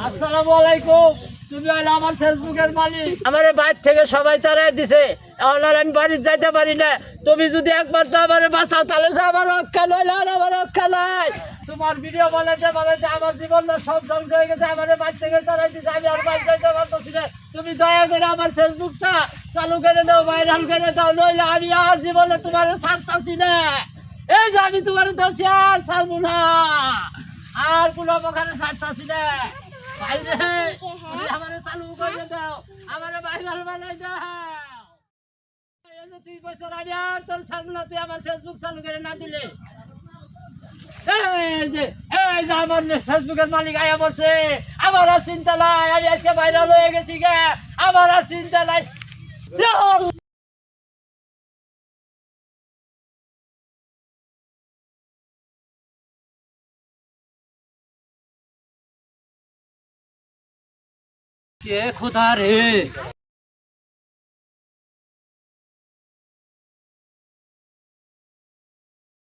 আসসালামু আলাইকুম। তুমি হলো আমার ফেসবুকের মালিক। আমার বাইর থেকে সবাই তারাই দিছে, এখন আর আমি বাড়ি যাইতে পারি না। তুমি যদি একবার না আমার বাঁচাও তাহলে সে আমার রক্ষা নইলে আর আমার রক্ষা নাই। তোমার ভিডিও বানাইতে বানাইতে আমার জীবনটা সব ধ্বংস হয়ে গেছে। আমার বাইর থেকে তারাই দিছে, আমি আর বাড়ি যাইতে পারতেছি না। তুমি দয়া করে আমার ফেসবুকটা চালু করে দাও, ভাইরাল করে দাও, নইলে আমি আর জীবনে তোমার ছাড়তাছি না। এই যে আমি তোমার ধরছি আর ছাড়বো না, আর কোনো প্রকারে ছাড়তাছি না। বাইরে তুমি আমারে চালু করে দাও, আমারে ভাইরাল বানাই দাও। এই যে 2 বছর আমি আর তোর ছাড়বো না, তুই আমার ফেসবুক চালু করে না দিলে। এই যে আমার ফেসবুকের মালিক আয়া পড়ছে, আমার আর চিন্তা নাই, আমি আজকে ভাইরাল হয়ে গেছি গে, আমার আর চিন্তা নাই। কে খোদা রে,